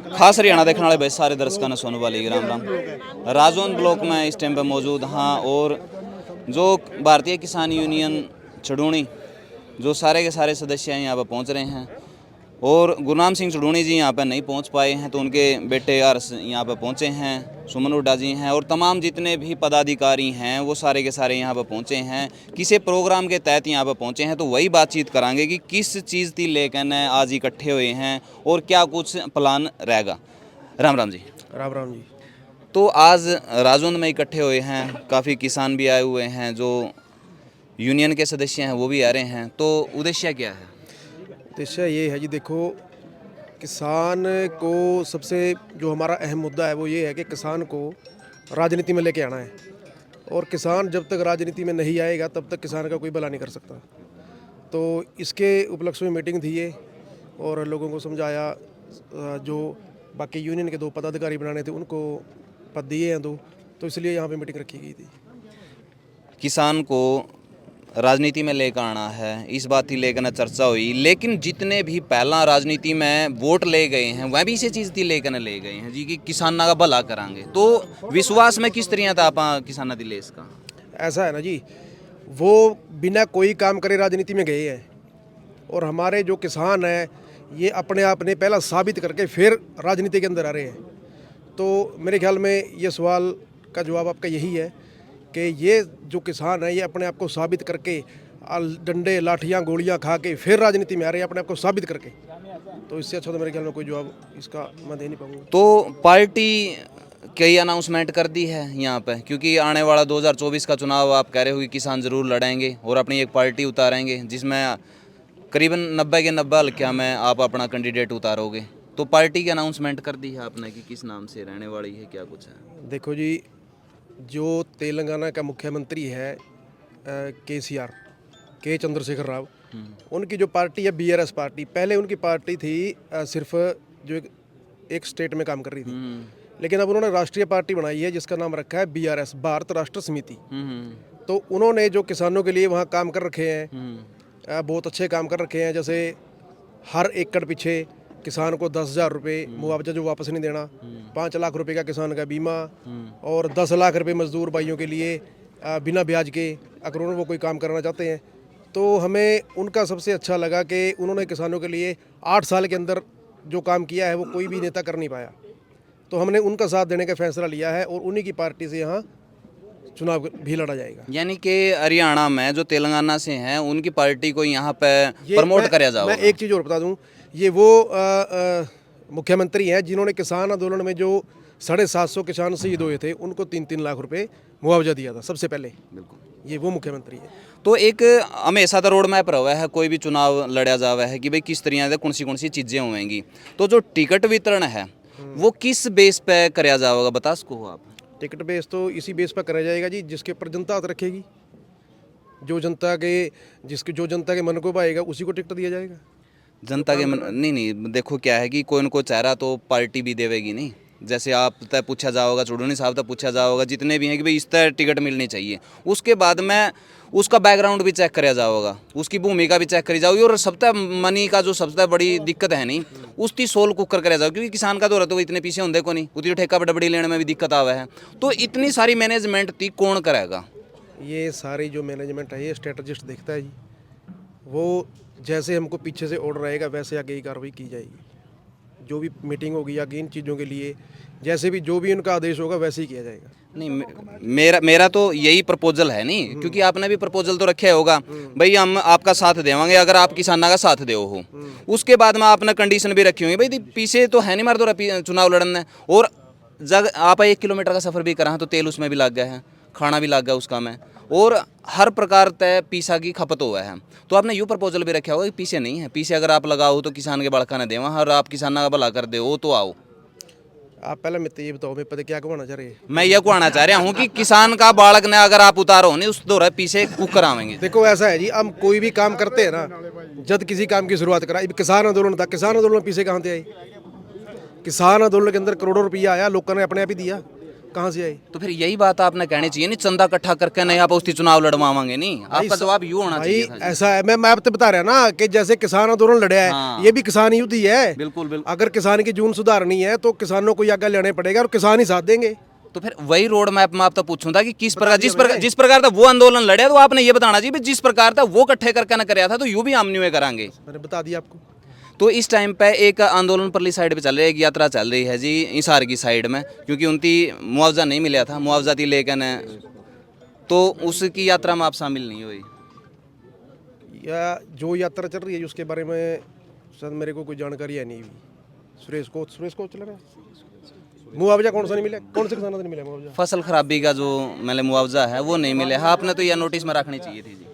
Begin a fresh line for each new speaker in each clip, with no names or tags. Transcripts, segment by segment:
खास हरियाणा देखने वाले भाई सारे दर्शकों ने सोनू वाली राम राम। राजौंद ब्लॉक में इस टाइम पे मौजूद हाँ, और जो भारतीय किसान यूनियन चड़ूणी जो सारे के सारे सदस्य हैं यहाँ पर पहुँच रहे हैं, और गुरनाम सिंह चड़ूणी जी यहाँ पर नहीं पहुँच पाए हैं तो उनके बेटे हर्ष यहाँ पर पहुँचे हैं, सुमन हुड्डा जी हैं, और तमाम जितने भी पदाधिकारी हैं वो सारे के सारे यहाँ पर पहुँचे हैं। किसी प्रोग्राम के तहत यहाँ पर पहुँचे हैं, तो वही बातचीत करांगे कि किस चीज़ थी लेकिन आज इकट्ठे हुए हैं और क्या कुछ प्लान रहेगा। राम राम जी।
राम राम जी।
तो आज राजौंद में इकट्ठे हुए हैं, काफ़ी किसान भी आए हुए हैं, जो यूनियन के सदस्य हैं वो भी आ रहे हैं, तो उद्देश्य क्या है?
उद्देश्य ये है जी, देखो किसान को सबसे जो हमारा अहम मुद्दा है वो ये है कि किसान को राजनीति में लेके आना है, और किसान जब तक राजनीति में नहीं आएगा तब तक किसान का कोई भला नहीं कर सकता। तो इसके उपलक्ष्य में मीटिंग थी ये, और लोगों को समझाया। जो बाकी यूनियन के 2 पदाधिकारी बनाने थे उनको पद दिए हैं 2, तो इसलिए यहाँ पे मीटिंग रखी गई थी।
किसान को राजनीति में लेकर आना है, इस बात की लेकर चर्चा हुई, लेकिन जितने भी पहला राजनीति में वोट ले गए हैं वह भी इसी चीज़ की लेकर ले गए हैं जी कि किसाना का भला करांगे। तो विश्वास में किस तरह था आप किसाना दिले इसका?
ऐसा है ना जी, वो बिना कोई काम करे राजनीति में गए हैं, और हमारे जो किसान हैं ये अपने आप ने पहला साबित करके फिर राजनीति के अंदर आ रहे हैं। तो मेरे ख्याल में ये सवाल का जवाब आपका यही है कि ये जो किसान है ये अपने आप को साबित करके डंडे लाठियाँ गोलियाँ खा के फिर राजनीति में आ रहे हैं, अपने आप को साबित करके। तो इससे अच्छा तो मेरे ख्याल में कोई जवाब इसका मैं दे नहीं पाऊँगा।
तो पार्टी कई अनाउंसमेंट कर दी है यहाँ पे, क्योंकि आने वाला 2024 का चुनाव आप कह रहे हो कि किसान ज़रूर लड़ेंगे और अपनी एक पार्टी उतारेंगे जिसमें करीबन 90 के 90 हल्किया में आप अपना कैंडिडेट उतारोगे। तो पार्टी की अनाउंसमेंट कर दी है आपने कि किस नाम से रहने वाली है, क्या कुछ है?
देखो जी, जो तेलंगाना का मुख्यमंत्री है KCR के चंद्रशेखर राव, उनकी जो पार्टी है BRS पार्टी, पहले उनकी पार्टी थी सिर्फ जो एक स्टेट में काम कर रही थी, लेकिन अब उन्होंने राष्ट्रीय पार्टी बनाई है जिसका नाम रखा है BRS, भारत राष्ट्र समिति। तो उन्होंने जो किसानों के लिए वहाँ काम कर रखे हैं, बहुत अच्छे काम कर रखे हैं। जैसे हर एकड़ पीछे किसान को 10,000 रुपये मुआवजा जो वापस नहीं देना, 5 लाख रुपए का किसान का बीमा, और 10 लाख रुपए मजदूर भाइयों के लिए बिना ब्याज के, अगर उन्होंने वो कोई काम करना चाहते हैं। तो हमें उनका सबसे अच्छा लगा कि उन्होंने किसानों के लिए 8 साल के अंदर जो काम किया है वो कोई भी नेता कर नहीं पाया। तो हमने उनका साथ देने का फैसला लिया है, और उन्हीं की पार्टी से यहाँ चुनाव भी लड़ा जाएगा।
यानी कि हरियाणा में जो तेलंगाना से हैं उनकी पार्टी को यहाँ पे प्रमोट कराया जाएगा।
मैं एक चीज़ और बता दूं, ये वो मुख्यमंत्री हैं जिन्होंने किसान आंदोलन में जो 750 किसान शहीद हुए थे उनको 3-3 लाख रुपए मुआवजा दिया था सबसे पहले। बिल्कुल, ये वो मुख्यमंत्री है।
तो एक हमेशा तो रोड मैप रहा है, कोई भी चुनाव लड़ा जावा है कि भाई किस तरह से कौन सी चीज़ें होंगी। तो जो टिकट वितरण है वो किस बेस पे कराया जाएगा, बता सको हो आप?
टिकट बेस तो इसी बेस पर कराया जाएगा जी जिसके ऊपर जनता हाथ रखेगी। जो जनता के मन को भाएगा उसी को टिकट दिया जाएगा।
जनता के मन नहीं, देखो क्या है कि कोई न कोई चेहरा तो पार्टी भी देवेगी नहीं। जैसे आप तय पूछा जाओगा, चुड़ूनी साहब तक पूछा जाओगा, जितने भी हैं कि भाई इस तरह टिकट मिलनी चाहिए। उसके बाद में उसका बैकग्राउंड भी चेक कराया जाएगा, उसकी भूमिका भी चेक करी जाएगी, और सबसे मनी का जो सबसे बड़ी दिक्कत है नहीं उसकी सोल कुकर कराया जाएगा। क्योंकि किसान का दौर तो इतने पीछे होंगे को नहीं, उतनी ठेका बड़ी लेने में भी दिक्कत आवा है। तो इतनी सारी मैनेजमेंट थी, कौन करेगा?
ये सारी जो मैनेजमेंट है ये स्ट्रेटजिस्ट देखता है जी। वो जैसे हमको पीछे से ऑर्डर आएगा वैसे आगे ही कार्रवाई की जाएगी। जो भी मीटिंग होगी या इन चीज़ों के लिए जैसे भी जो भी उनका आदेश होगा वैसे ही किया जाएगा।
नहीं, मेरा तो यही प्रपोजल है नहीं, क्योंकि आपने भी प्रपोजल तो रखा होगा भाई हम आपका साथ देवांगे अगर आप किसाना का साथ दो हो। उसके बाद में आपने कंडीशन भी रखी होगी भाई पीछे तो है नहीं मार दो चुनाव लड़ने, और जब आप 1 किलोमीटर का सफ़र भी करा तो तेल उसमें भी लग गया है, खाना भी लग गया उसका में, और हर प्रकार तय पीसा की खपत हुआ है। तो आपने यूँ प्रपोजल भी रखा होगा कि पीछे नहीं है, पीछे अगर आप लगाओ तो किसान के बड़का न देवा, और आप किसाना का भला कर दो तो आओ।
आप पहले मैं ये बताओ, मैं पता क्या कहना चाह रहे हैं?
मैं ये कहना चाह रहा हूँ कि किसान का बालक ने अगर आप उतारो नहीं उस दौरान पीछे कुकर आवेंगे।
देखो ऐसा है जी, हम कोई भी काम करते हैं ना, जब किसी काम की शुरुआत करा, किसान आंदोलन था, किसान आंदोलन पीछे कहाँ से आए? किसान आंदोलन के अंदर करोड़ों रुपया आया, लोगों ने अपने आप ही दिया। कहाँ से आए?
तो फिर यही बात आपने कहनी चाहिए नहीं, चंदा इकट्ठा करके नहीं आप उसकी चुनाव लड़वाएंगे नहीं। आपका जवाब यूं होना
भाई
चाहिए था जी।
ऐसा है, मैं आपको बता रहा ना कि जैसे किसान आंदोलन लड़े है,
हाँ।
ये भी किसान युद्ध ही है।
बिल्कुल बिल्कुल।
अगर किसान की जून सुधारनी है तो किसानों को आगे लेने पड़ेगा और किसान ही साथ देंगे।
तो फिर वही रोड मैप में आपसे पूछूं था कि जिस प्रकार था वो आंदोलन लड़े, तो आपने ये बताना चाहिए जिस प्रकार था वो इकट्ठे करके ना कराया था, तो यूं भी हम न्यू करांगे।
मैंने बता दिया आपको।
तो इस टाइम पे एक आंदोलन परली साइड पे चल रही है, एक यात्रा चल रही है जी हिसार की साइड में, क्योंकि उनकी मुआवजा नहीं मिला था, मुआवजा थी लेकिन तो उसकी यात्रा में आप शामिल नहीं हुई।
या जो यात्रा चल रही है उसके बारे में सर मेरे को कोई जानकारी है नहीं। सुरेश को चल रहा है। मुआवजा कौन सा नहीं मिला? कौन से किसानों को नहीं मिला मुआवजा?
फसल खराबी का जो मैंने मुआवजा है वो नहीं मिले। हाँ, आपने तो यह नोटिस में रखनी चाहिए थी जी।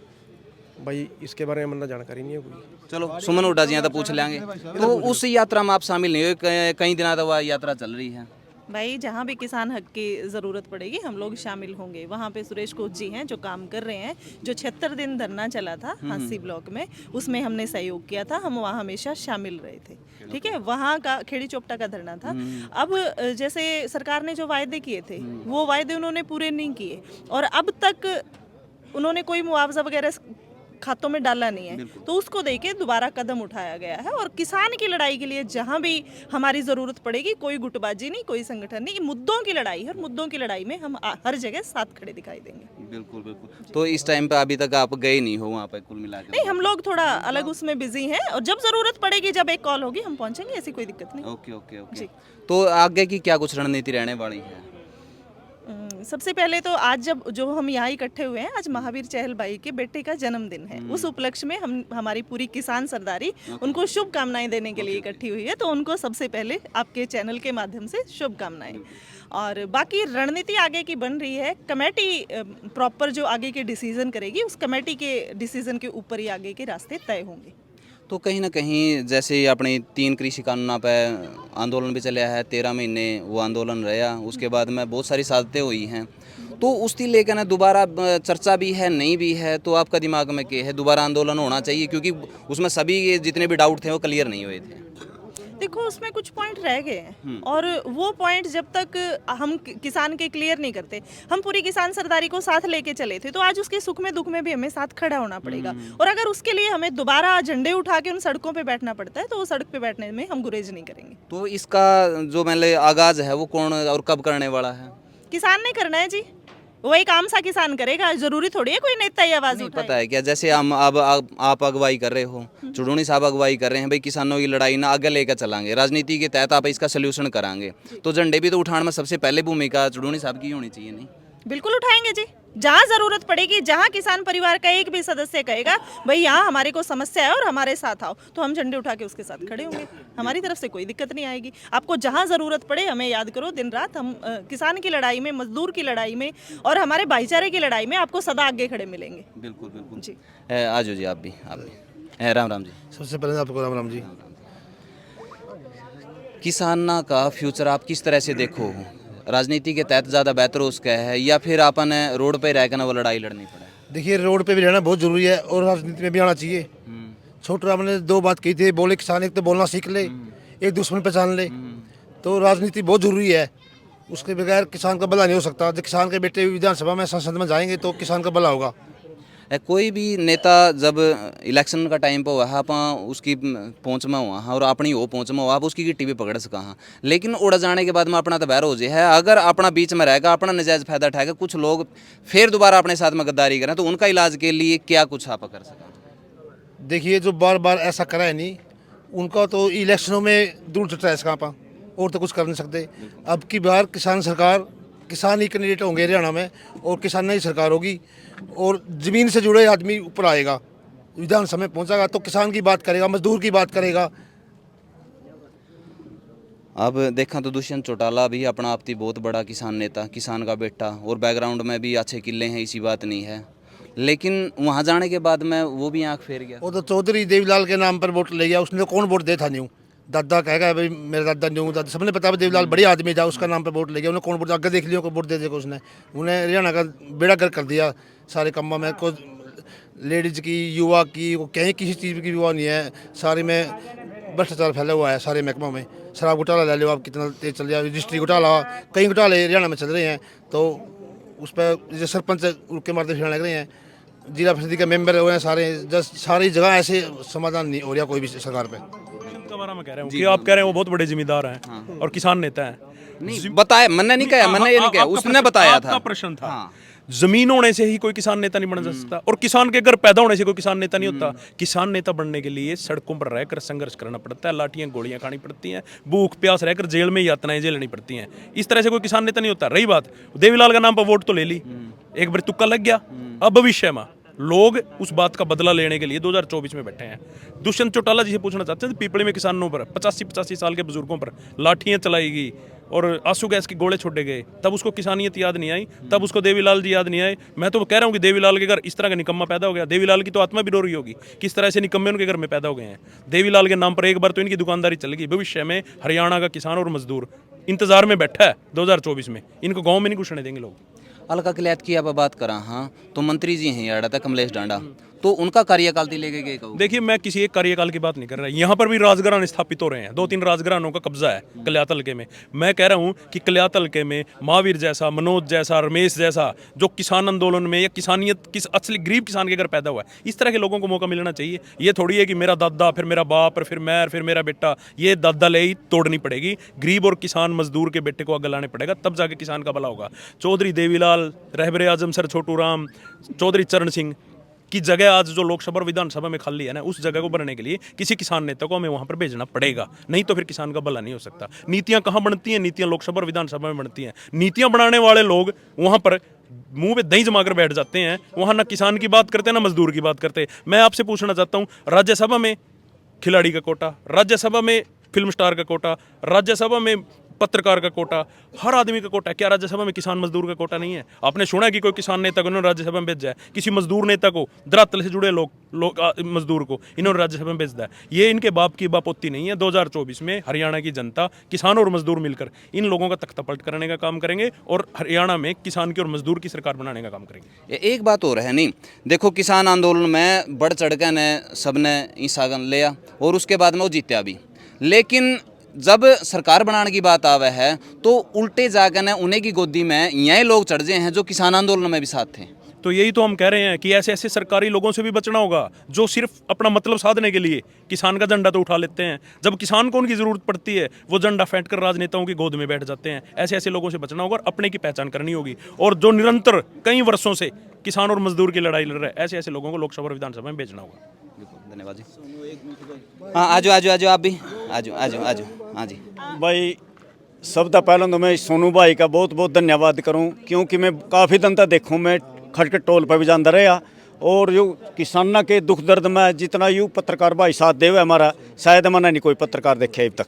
भाई इसके बारे में जानकारी नहीं है कोई।
चलो सुमन उठा जी तो पूछ लेंगे। तो उस यात्रा में आप शामिल नहीं हुए, कई दिनों तक वह यात्रा चल रही है।
भाई जहाँ भी किसान हक की ज़रूरत पड़ेगी हम लोग शामिल होंगे। वहाँ पे सुरेश कोच जी हैं जो काम कर रहे हैं। जो 76 दिन धरना चला था हांसी ब्लॉक में, उसमें हमने सहयोग किया था, हम वहाँ हमेशा शामिल रहे थे। ठीक है, वहाँ का खेड़ी चोपटा का धरना था। अब जैसे सरकार ने जो वायदे किए थे वो वायदे उन्होंने पूरे नहीं किए और अब तक उन्होंने कोई मुआवजा वगैरह खातों में डाला नहीं है, तो उसको देके दोबारा कदम उठाया गया है। और किसान की लड़ाई के लिए जहां भी हमारी ज़रूरत पड़ेगी, कोई गुटबाजी नहीं, कोई संगठन नहीं, मुद्दों की लड़ाई है और मुद्दों की लड़ाई में हम हर जगह साथ खड़े दिखाई देंगे।
बिल्कुल बिल्कुल। तो इस टाइम पे अभी तक आप गए नहीं हो वहाँ पे कुल मिलाकर?
नहीं, हम लोग थोड़ा अलग उसमें बिजी हैं और जब ज़रूरत पड़ेगी, जब एक कॉल होगी हम पहुंचेंगे, ऐसी कोई दिक्कत नहीं।
Okay okay okay.
जी।
तो आगे की क्या कुछ रणनीति रहने वाली है?
सबसे पहले तो आज जब जो हम यहाँ इकट्ठे हुए हैं, आज महावीर चहल भाई के बेटे का जन्मदिन है। उस उपलक्ष्य में हमारी पूरी किसान सरदारी उनको शुभकामनाएं देने के लिए इकट्ठी हुई है, तो उनको सबसे पहले आपके चैनल के माध्यम से शुभकामनाएं। और बाकी रणनीति आगे की बन रही है। कमेटी प्रॉपर जो आगे के डिसीजन करेगी, उस कमेटी के डिसीजन के ऊपर ही आगे के रास्ते तय होंगे।
तो कहीं ना कहीं जैसे अपने 3 कृषि कानूनों पे आंदोलन भी चला है, 13 महीने वो आंदोलन रहा, उसके बाद में बहुत सारी साजिशें हुई हैं, तो उसकी लेकर ना दोबारा चर्चा भी है नहीं भी है, तो आपका दिमाग में क्या है? दोबारा आंदोलन होना चाहिए क्योंकि उसमें सभी जितने भी डाउट थे वो क्लियर नहीं हुए थे।
देखो उसमें कुछ पॉइंट रह गए हैं और वो पॉइंट जब तक हम किसान के क्लियर नहीं करते, हम पूरी किसान सरदारी को साथ लेके चले थे, तो आज उसके सुख में दुख में भी हमें साथ खड़ा होना पड़ेगा। और अगर उसके लिए हमें दोबारा झंडे उठा के उन सड़कों पे बैठना पड़ता है, तो वो सड़क पे बैठने में हम गुरेज नहीं करेंगे।
तो इसका जो मैंने आगाज है वो कौन और कब करने वाला है?
किसान ने करना है जी, वो एक आम सा किसान करेगा, जरूरी थोड़ी है कोई नेता ये आवाज
नहीं
उठाए।
पता है क्या, जैसे हम अब आप अगुवाई कर रहे हो, चुड़ूनी साहब अगुवाई कर रहे हैं, भाई किसानों की लड़ाई ना आगे लेकर चलांगे, राजनीति के तहत आप इसका सोल्यूशन करांगे, तो झंडे भी तो उठाने में सबसे पहले भूमिका चुड़ूनी साहब की होनी चाहिए नहीं?
बिल्कुल उठाएंगे जी, जहाँ जरूरत पड़ेगी, जहाँ किसान परिवार का एक भी सदस्य कहेगा भाई यहाँ हमारे को समस्या है और हमारे साथ आओ, तो हम झंडे उठा के उसके साथ खड़े होंगे। हमारी तरफ से कोई दिक्कत नहीं आएगी। आपको जहाँ जरूरत पड़े हमें याद करो, दिन रात हम किसान की लड़ाई में, मजदूर की लड़ाई में और हमारे भाईचारे की लड़ाई में आपको सदा आगे खड़े मिलेंगे।
बिल्कुल बिल्कुल
जी।
आ जाओ जी, आप भी। राम राम जी।
सबसे पहले आपको राम राम जी।
किसाना का फ्यूचर आप किस तरह से देखो? राजनीति के तहत ज़्यादा बेहतर उसका है या फिर अपन रोड पे रहकर ना वो लड़ाई लड़नी पड़े?
देखिए रोड पे भी रहना बहुत ज़रूरी है और राजनीति में भी आना चाहिए। छोटे राम ने 2 बात कही थी, बोले किसान एक तो बोलना सीख ले, एक दुश्मन पहचान ले, तो राजनीति बहुत ज़रूरी है। उसके बगैर किसान का भला नहीं हो सकता। जब किसान के बेटे विधानसभा में, संसद में जाएंगे तो किसान का भला होगा।
कोई भी नेता जब इलेक्शन का टाइम पर हुआ है, आप उसकी पहुँच में हुआ है और अपनी वो पहुँच में हुआ, आप उसकी गिट्टी भी पकड़ सका हाँ, लेकिन उड़ जाने के बाद में अपना तो बैर हो जाए है। अगर अपना बीच में रहेगा, अपना नजायज़ फायदा उठाएगा, कुछ लोग फिर दोबारा अपने साथ में गद्दारी करें, तो उनका इलाज के लिए क्या कुछ आप कर सका?
देखिए जो बार बार ऐसा करा है नहीं, उनका तो इलेक्शनों में दूर चटा है इसका पा, और तो कुछ कर नहीं सकते। अब की बार किसान सरकार, किसान ही कैंडिडेट होंगे हरियाणा में और किसान ही सरकार होगी और ज़मीन से जुड़े आदमी ऊपर आएगा, विधानसभा में पहुंचेगा तो किसान की बात करेगा, मजदूर की बात करेगा।
अब देखा तो दुष्यंत चौटाला भी अपना आप ही बहुत बड़ा किसान नेता, किसान का बेटा, और बैकग्राउंड में भी अच्छे किले हैं, इसी बात नहीं है, लेकिन वहाँ जाने के बाद में वो भी आँख फेर गया।
वो तो चौधरी देवीलाल के नाम पर वोट ले गया, उसने कौन वोट दे था न्यू, दादा कहेगा भाई मेरा दादा न्यू, दादा सबने पता देवीलाल बढ़िया आदमी था, उसका नाम पर वोट ले गया, उन्हें कौन वोट आगे देख लिया को वोट दे देगा उसने। उन्हें हरियाणा का बेड़ा गर्क कर दिया सारे कम्मा में, कोई लेडीज़ की, युवा की, वो कहीं किसी चीज़ की युवा नहीं है, सारे में भ्रष्टाचार फैला हुआ है सारे महकमों में। शराब घोटाला ले लो आप, कितना तेज चल रहा है, रजिस्ट्री घोटाला, कई घोटाले हरियाणा में चल रहे हैं। तो उस पर जो सरपंच उनके मारते फिरने लग रहे हैं, जिला परिषद के मेंबर हो रहे हैं सारे, सारी जगह ऐसे समाधान नहीं हो रहा कोई भी सरकार पे।
के बारे में कह रहे हूँ कि आप कह रहे हैं वो बहुत बड़े जिम्मेदार हैं और किसान नेता हैं।
नहीं बताया, मैंने नहीं कहा, मैंने ये नहीं कहा, उसने बताया था।
आपका प्रश्न था जमीन होने से ही कोई किसान नेता नहीं बन सकता और किसान के घर पैदा होने से कोई किसान नेता नहीं होता। किसान नेता बनने के लिए सड़कों पर रहकर संघर्ष करना पड़ता है, लाठियां गोलियां खानी पड़ती हैं, भूख प्यास रहकर जेल में यातनाएं झेलनी पड़ती हैं। इस तरह से कोई किसान नेता नहीं होता। रही बात देवीलाल का नाम पर वोट तो ले ली, एक बार तुक्का लग गया। अब भविष्य में लोग उस बात का बदला लेने के लिए 2024 में बैठे हैं। दुष्यंत चौटाला जी से पूछना चाहते हैं, पीपली में किसानों पर 85-85 साल के बुजुर्गों पर लाठियां चलाई गई और आंसू गैस के गोले छोड़े गए, तब उसको किसानियत याद नहीं आई, तब उसको देवीलाल जी याद नहीं आए। मैं तो कह रहा हूँ कि देवीलाल के घर इस तरह का निकम्मा पैदा हो गया। देवीलाल की तो आत्मा भी रो रही होगी, किस तरह से निकम्मे उनके घर में पैदा हो गए हैं। देवीलाल के नाम पर एक बार तो इनकी दुकानदारी चलेगी। भविष्य में हरियाणा का किसान और मजदूर इंतजार में बैठा है 2024 में, इनको गाँव में नहीं घुसने देंगे लोग।
अलका किलैत की आप बात करा, हाँ तो मंत्री जी हैं यार था कमलेश डांडा, तो उनका कार्यकाल तो लेके गए कहूँ।
देखिए मैं किसी एक कार्यकाल की बात नहीं कर रहा, यहाँ पर भी राजघराने स्थापित हो रहे हैं। 2-3 राजघरानों का कब्जा है कल्यात हल्के में। मैं कह रहा हूँ कि कल्यात हल्के में महावीर जैसा, मनोज जैसा, रमेश जैसा जो किसान आंदोलन में या किसानियत किस असली गरीब किसान के घर पैदा हुआ है, इस तरह के लोगों को मौका मिलना चाहिए। ये थोड़ी है कि मेरा दादा फिर मेरा बाप फिर मैं फिर मेरा बेटा, ये दादा ले ही तोड़नी पड़ेगी। गरीब और किसान मजदूर के बेटे को आगे लाने पड़ेगा, तब जाके किसान का भला होगा। चौधरी देवीलाल, रहबरे आजम सर छोटू राम, चौधरी चरण सिंह की जगह आज जो लोकसभा और विधानसभा में खाली है ना, उस जगह को भरने के लिए किसी किसान नेता को हमें वहां पर भेजना पड़ेगा, नहीं तो फिर किसान का भला नहीं हो सकता। नीतियां कहाँ बनती हैं? नीतियां लोकसभा और विधानसभा में बनती हैं। नीतियां बनाने वाले लोग वहां पर मुंह पे दही जमा कर बैठ जाते हैं, वहां ना किसान की बात करते ना मजदूर की बात करते। मैं आपसे पूछना चाहता हूँ, राज्यसभा में खिलाड़ी का कोटा, राज्यसभा में फिल्म स्टार का कोटा, राज्यसभा में पत्रकार का कोटा, हर आदमी का कोटा है। क्या राज्यसभा में किसान मजदूर का कोटा नहीं है? आपने सुना है कि कोई किसान नेता को इन्होंने राज्यसभा में भेजा है? किसी मजदूर नेता को, धरातल से जुड़े मजदूर को इन्होंने राज्यसभा में भेज दिया है? ये इनके बाप की बापोती नहीं है। 2024 में हरियाणा की जनता, किसान और मजदूर मिलकर इन लोगों का तख्ता पलट करने का काम करेंगे और हरियाणा में किसान की और मजदूर की सरकार बनाने का काम करेंगे।
एक बात और है, नहीं देखो किसान आंदोलन में बढ़ चढ़ के ने सबने हिस्सा लिया और उसके बाद में वो जीत्या भी, लेकिन जब सरकार बनाने की बात आवे है तो उल्टे जाकर ने उन्हें की गोदी में यही लोग चढ़ जाए हैं जो किसान आंदोलन में भी साथ थे।
तो यही तो हम कह रहे हैं कि ऐसे ऐसे सरकारी लोगों से भी बचना होगा जो सिर्फ अपना मतलब साधने के लिए किसान का झंडा तो उठा लेते हैं, जब किसान को उनकी जरूरत पड़ती है वो झंडा फेंट कर राजनेताओं की गोद में बैठ जाते हैं। ऐसे ऐसे लोगों से बचना होगा और अपने की पहचान करनी होगी। और जो निरंतर कई वर्षों से किसान और मजदूर की लड़ाई लड़ रहे हैं, ऐसे ऐसे लोगों को लोकसभा और विधानसभा में भेजना होगा।
धन्यवाद जी। हाँ आजो आजो आजो, आप भी आजो आजो आजो। हाँ जी
भाई, सबसे पहले तो मैं सोनू भाई का बहुत बहुत धन्यवाद करूं, क्योंकि मैं काफ़ी दिन तक देखूं, मैं खटखट टोल पर भी जाता रहा और जो किसानों के दुख दर्द में जितना यू पत्रकार भाई साथ दे हुए हमारा, शायद मैंने नहीं कोई पत्रकार देखे अब तक।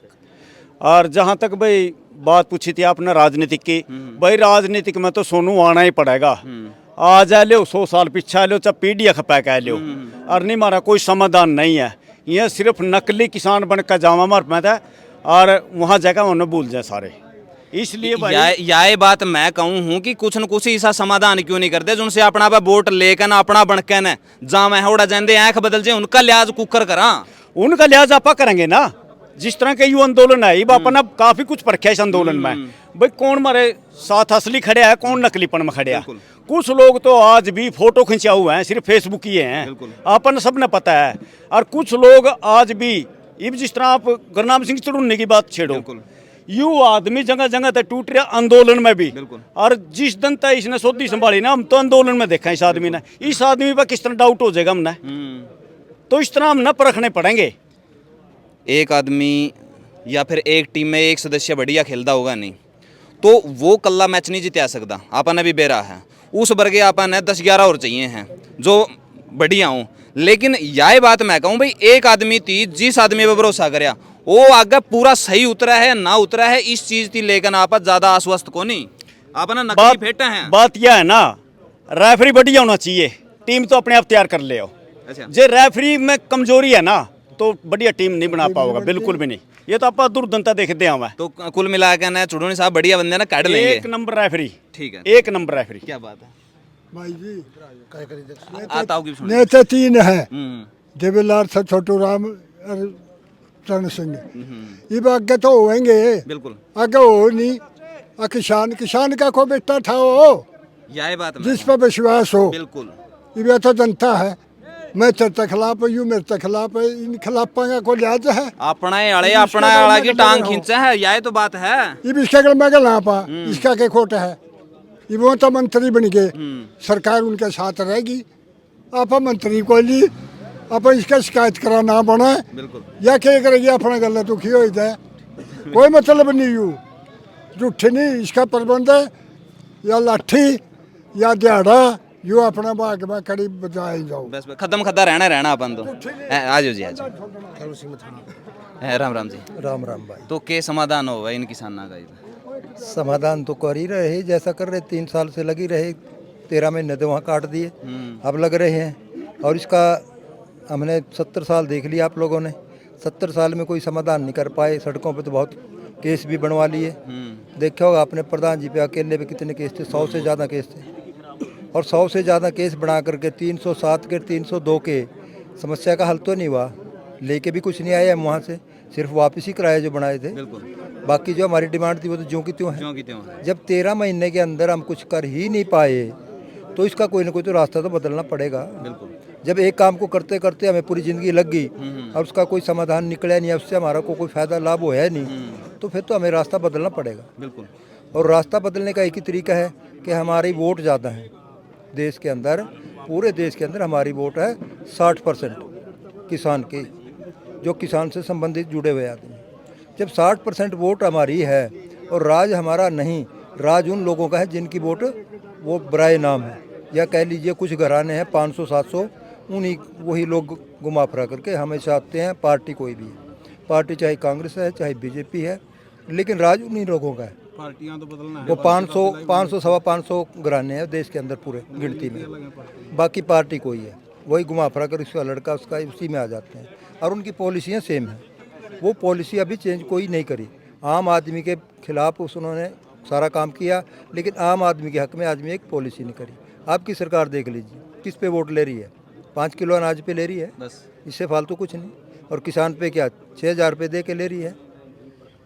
और जहाँ तक भाई बात पूछी थी आपने राजनीतिक की, भाई राजनीतिक में तो सोनू आना ही पड़ेगा। आज आ लो 100 साल पीछे आ लो, चाहे पीढ़िया खपा के आ लो, और नहीं मारा कोई समाधान नहीं है। ये सिर्फ नकली किसान बन कर जावा मार पाता और वहाँ जाकर उन्हें भूल जाए सारे। इसलिए भाई
यह बात मैं कहूँ हूँ कि कुछ न कुछ ऐसा समाधान क्यों नहीं करते जिनसे अपना पे वोट लेकर ना अपना बनकर न जावा है उड़ा जाते आँख बदल जाए, उनका लिहाज कुकर करा,
उनका लिहाज आप करेंगे ना। जिस तरह के यू आंदोलन है, अपना काफी कुछ परखा इस आंदोलन में, भाई कौन हमारे साथ असली खड़े है, कौन नकलीपन में खड़े है। कुछ लोग तो आज भी फोटो खिंचा हुए हैं, सिर्फ फेसबुक ही हैं, अपन सबने पता है। और कुछ लोग आज भी, अब जिस तरह आप गुरनाम सिंह चढ़ुन्नी की बात छेड़ो, यू आदमी जगह जगह तक टूट रहा आंदोलन में भी। और जिस दिन तक इसने सौदी संभाली ना, हम तो आंदोलन में देखा इस आदमी ने, इस आदमी पर किस तरह डाउट हो जाएगा हमने, तो इस तरह हम न परखने पड़ेंगे।
एक आदमी या फिर एक टीम में एक सदस्य बढ़िया खेलता होगा नहीं तो वो कल्ला मैच नहीं जिता सकता। आपन भी बेरा है उस वर्गे आपन 10-11 और चाहिए हैं जो बढ़िया हों। लेकिन यह बात मैं कहूँ भाई, एक आदमी थी जिस आदमी पर भरोसा कराया वो आगे पूरा सही उतरा है ना उतरा है, इस चीज थी लेकिन आप ज्यादा आश्वस्त को नहीं, आप ना नकली फेंटा है।
बात यह है ना, रेफरी बढ़िया होना चाहिए, टीम तो अपने आप तैयार कर ले।
अच्छा,
जे रेफरी में कमजोरी है ना तो बढ़िया टीम नहीं बना पाओगा, बिल्कुल भी नहीं। ये तो आप दुर्दंता देखते हैं।
तो कुल मिला के ना चुड़ोनी साहब बढ़िया बंदे ना काट लेंगे।
एक नंबर रेफरी,
ठीक है,
एक नंबर रेफरी।
क्या बात है
भाई जी,
आता होगी सुनिए।
नेता 3 है, देवीलाल सर, छोटू राम और चरण सिंह ये आगे तो होएंगे,
बिल्कुल
आगे हो नहीं। किसान का को बेटा था वो,
यही बात मैं
जिस पर विश्वास हो।
बिल्कुल
ये तो जनता है, मैं तेरे खिलाफ हूँ, मेरे खिलाफ है, इन खिलाफा का कोई लिहाज है?
अपना ही अड़े अपना अड़ा की टांग खींचा है, यही तो बात है।
ये इसका अगर मैं ना पा इसका क्या खोट है? ये वो तो मंत्री बन गए, सरकार उनके साथ रहेगी। आप मंत्री को ली आप इसका शिकायत करा ना बना
बिल्कुल
या क्या करेगी अपना गल दुखी हो जाए, कोई मतलब नहीं। यू झूठे नहीं, इसका प्रबंध है या लाठी या दिहाड़ा, यो अपना भाग में कड़ी बजाए जाओ।
बस खत्म खत्ता रहना अपन तो। आ जाओ जी, आ जाओ। राम राम जी।
राम राम भाई।
तो के समाधान होगा इन किसानों का?
समाधान तो कर ही रहे, जैसा कर रहे 3 साल से लगी रहे, 13 महीने तो वहाँ काट दिए, अब लग रहे हैं। और इसका हमने 70 साल देख लिया, आप लोगों ने 70 साल में कोई समाधान नहीं कर पाए। सड़कों पे तो बहुत केस भी बनवा लिए, देखा होगा आपने प्रधान जी पे अकेले पे कितने केस थे, 100 से ज़्यादा केस थे। और 100 से ज़्यादा केस बना करके 307 के 302 के समस्या का हल तो नहीं हुआ, लेके भी कुछ नहीं आए हम वहाँ से, सिर्फ वापस ही कराए जो बनाए थे। बाकी जो हमारी डिमांड थी वो तो ज्यों की त्यों है। जब 13 महीने के अंदर हम कुछ कर ही नहीं पाए तो इसका कोई ना कोई तो रास्ता तो बदलना पड़ेगा। जब एक काम को करते करते हमें पूरी ज़िंदगी लग गई और उसका कोई समाधान निकला नहीं, उससे हमारा को कोई फ़ायदा लाभ है नहीं, तो फिर तो हमें रास्ता बदलना पड़ेगा।
बिल्कुल।
और रास्ता बदलने का एक ही तरीका है कि हमारी वोट ज़्यादा है देश के अंदर, पूरे देश के अंदर हमारी वोट है 60% किसान की, जो किसान से संबंधित जुड़े हुए आदमी। जब 60% वोट हमारी है और राज हमारा नहीं, राज उन लोगों का है जिनकी वोट वो बराए नाम है, या कह लीजिए कुछ घराने हैं 500-700, उन्हीं वही लोग घुमा फिरा करके हमेशा आते हैं। पार्टी कोई भी है, पार्टी चाहे कांग्रेस है चाहे बीजेपी है, लेकिन राज उन्हीं लोगों का है।
पार्टियां तो बदलना है,
वो 500 सवा 500 घराने हैं देश के अंदर पूरे गिनती में, बाकी पार्टी कोई है, वही घुमा फिरा कर उसका लड़का उसका उसी में आ जाते हैं। और उनकी पॉलिसियाँ सेम हैं, वो पॉलिसी अभी चेंज कोई नहीं करी। आम आदमी के खिलाफ उन्होंने सारा काम किया, लेकिन आम आदमी के हक में आज में एक पॉलिसी नहीं करी। आपकी सरकार देख लीजिए किस पे वोट ले रही है, 5 किलो अनाज पे ले रही है बस, इससे फालतू कुछ नहीं। और किसान पे क्या 6,000 रुपये दे के ले रही है?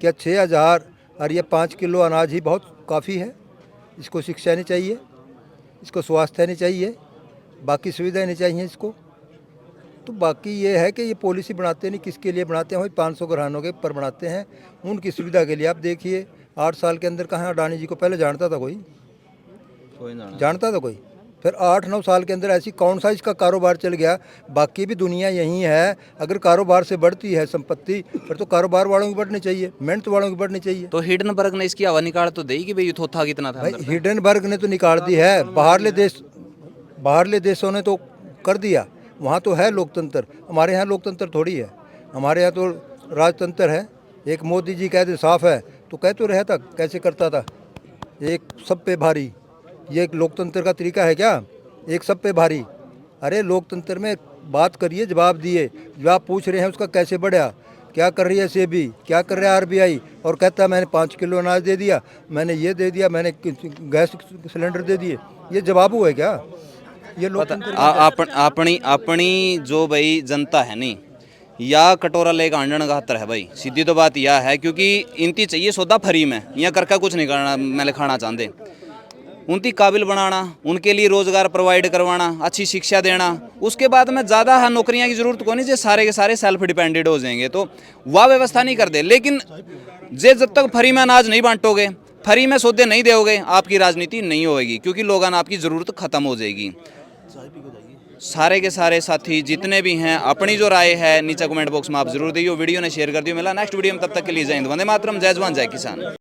क्या 6,000 और ये 5 किलो अनाज ही बहुत काफ़ी है? इसको शिक्षा नहीं चाहिए, इसको स्वास्थ्य नहीं चाहिए, बाकी सुविधाएं नहीं चाहिए इसको? तो बाकी ये है कि ये पॉलिसी बनाते नहीं, किसके लिए बनाते हैं? वही 500 घरानों के पर बनाते हैं, उनकी सुविधा के लिए। आप देखिए 8 साल के अंदर कहाँ अडानी जी को पहले जानता था कोई जानता था कोई? फिर 8-9 साल के अंदर ऐसी कौन सा इसका कारोबार चल गया? बाकी भी दुनिया यही है, अगर कारोबार से बढ़ती है संपत्ति फिर तो कारोबार वालों की बढ़नी चाहिए, मेहनत वालों की बढ़नी चाहिए।
तो हिडनबर्ग ने इसकी हवा निकाल तो दी कि भाई थोथा कितना था?
भाई हिडनबर्ग ने तो निकाल दी है, बाहरले देशों ने तो कर दिया, वहाँ तो है लोकतंत्र, हमारे यहाँ लोकतंत्र थोड़ी है, हमारे यहाँ तो राजतंत्र है। एक मोदी जी कहते साफ है तो कह तो रहा था, कैसे करता था, एक सब पे भारी, ये एक लोकतंत्र का तरीका है क्या? एक सब पे भारी। अरे लोकतंत्र में बात करिए, जवाब दिए, जो आप पूछ रहे हैं उसका कैसे बढ़ा, क्या कर रही है सेबी, क्या कर रहा है आरबीआई, और कहता है मैंने 5 किलो अनाज दे दिया, मैंने ये दे दिया, मैंने गैस सिलेंडर दे दिए, ये जवाब हुआ है क्या? ये लोकतंत्र
अपनी जो भाई जनता है नहीं, या कटोरा लेकर आंडन का है भाई, सीधी तो बात यह है, क्योंकि इनती चाहिए सौदा फ्री में, यहाँ करके कुछ नहीं करना मैंने खाना चाहते, उनकी काबिल बनाना, उनके लिए रोज़गार प्रोवाइड करवाना, अच्छी शिक्षा देना, उसके बाद में ज़्यादा नौकरियां की ज़रूरत को नहीं, जो सारे के सारे सेल्फ डिपेंडेंट हो जाएंगे, तो वह व्यवस्था नहीं कर दे। लेकिन जब तक फ्री में अनाज नहीं बांटोगे, फ्री में सौदे नहीं दोगे, आपकी राजनीति नहीं होगी, क्योंकि लोगों ने आपकी ज़रूरत ख़त्म हो जाएगी। सारे के सारे साथी जितने भी हैं, अपनी जो राय है नीचे कमेंट बॉक्स में आप जरूर दियो, वीडियो ने शेयर कर दियो। मिला नेक्स्ट वीडियो में, तब तक के लिए जय हिंद, वंदे मातरम, जय जवान जय किसान।